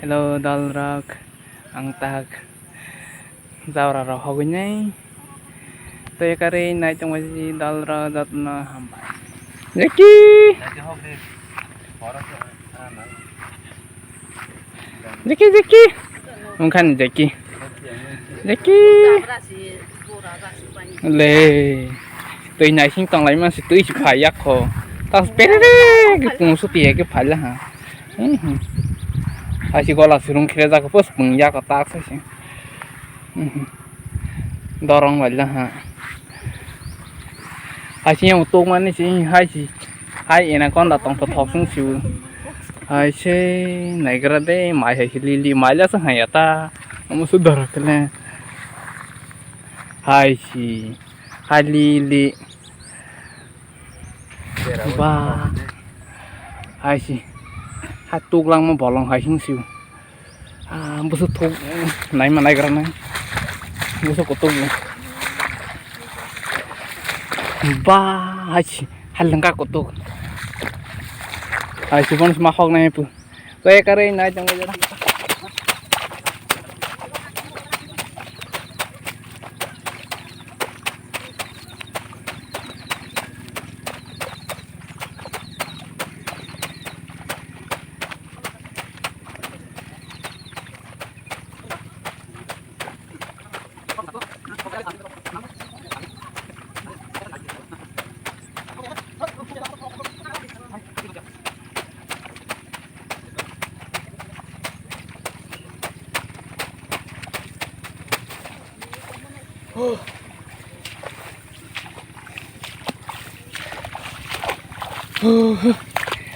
Hello Dalrak, ang tag Zaura ro hogunay. Tôi kari nai trong cái Dalra dat na hamba. Jackie, Jackie. Ông khăn Jackie. Jackie. Le. Tôi nai sinh tông lại mà sẽ tôi chụp phải yak ho. Tao spere cái cùng số tiền cái phải là hả? Ai chỉ gọi là sử dụng kia ra cái post bằng yak ta sao chứ? Dorong vậy là hả? Ai chỉ một tô mà này chỉ hai em con đã tông thọc xuống xíu. Ai chế này cái đấy mãi hay lili mãi là sao hay ta? Ông số đỡ cái này. Hai lili ba hai tuh lang mau bolong hai xíu. Busuk tuh này mà này cái này. Busuk tuh ba hai lengkap tuh. Ai chỉ bonus mahok này pu. Tôi kari nai trong cái đó.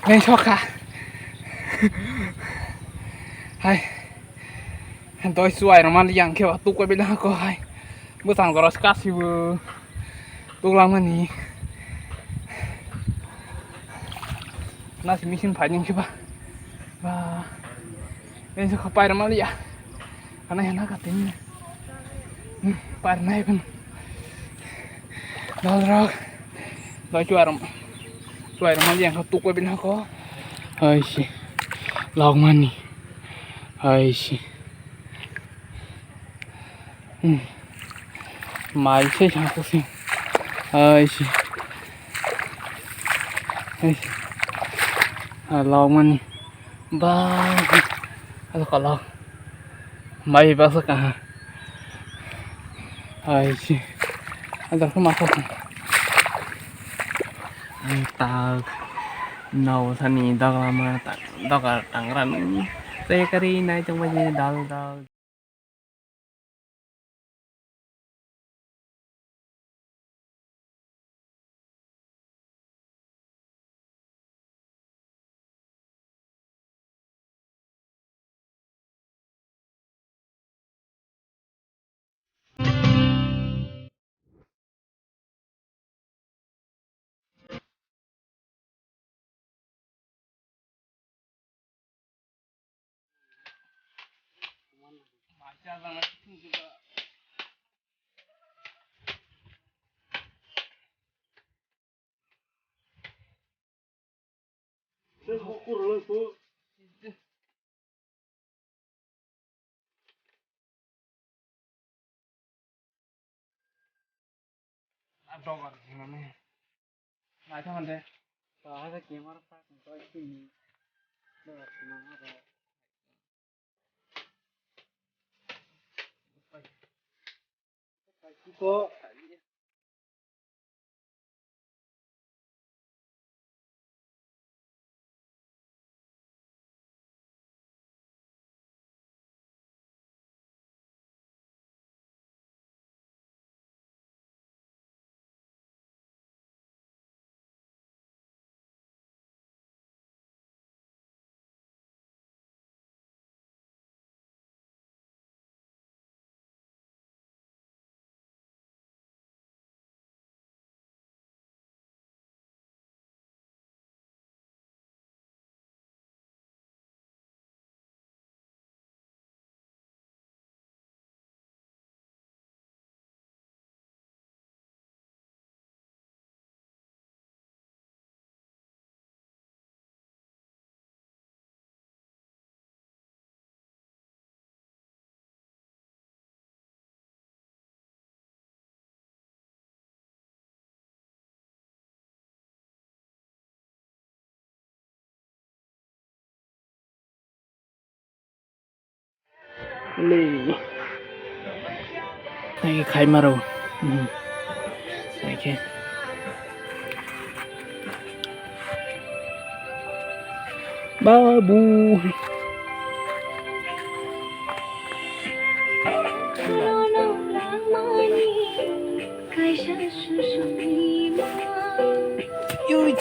Lên cho cả hai tôi xuôi nó mà yang kêu tu quay bên đó có hai bữa sáng có raskas sih bu tu lama nih nasi mesin panjang coba bah lên cho kapai nó ya karena enak katanya parnai kan dalrak tôi xuôi nó mà yang tu quay bên đó có hai sih lòng mà nih hai sih mai sẽ chẳng có gì ơi lòng mình ba ada kalau mai bahasa kah ada rumah kosong tak nấu thani dak lama tak dak tangran ini saya kari naik trong bayi dal macam banget juga. Saya ukur lah tuh. Ada kan gimana? Macam mana? Ada kamera pak, kalau ini, ada. Kok Lee. Này khai mà rồi. Okay. Babu. Ui.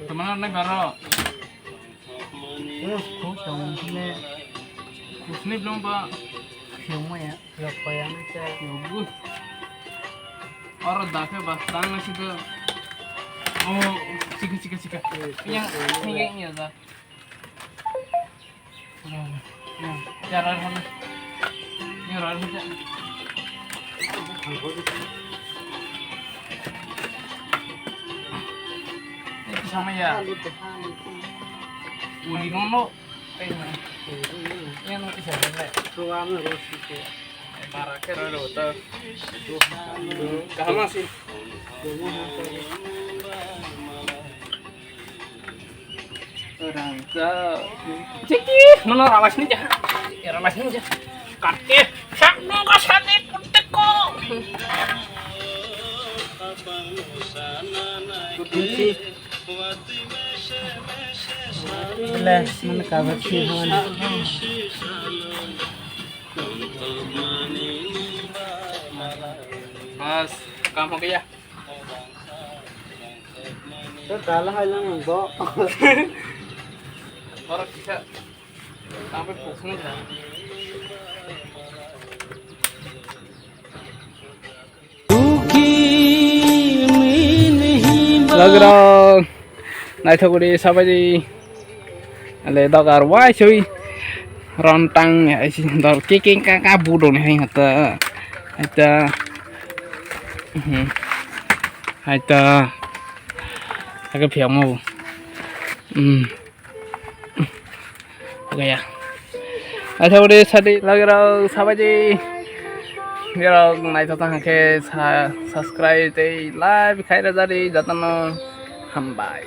Kemana nih Karo? Kosong ini Kusni belum Pak. semua ya, berapa yang aja. Bagus. Orang dake bastang nasi tuh. Oh, cika. Yang ini ada. Nah, cara mana? Ini orang aja. Itu sama ya. Uli nono. Yang nanti saya lihat. Ruang harus itu. Para kira rota. Kahama sih. Orang ke ciki, nono ramas nih jah. Ramas nih jah. Kakek, sakno kasane kuteko. Kunci. Belas mana kabar sih hon. बस काम हो गया तो डाला है ना वो और किसा काम पे पूछना था लग रहा नहीं था कुछ सब जी ले दगार वाई चुई रंटang ऐसी दर किकिंग का बुडो नहीं हता हता hãy cái phiếu màu ok à thôi đi sao đi lagi rồi sao vậy bây giờ này tôi thằng kia subscribe thì like khai ra đi cho nó hầm bài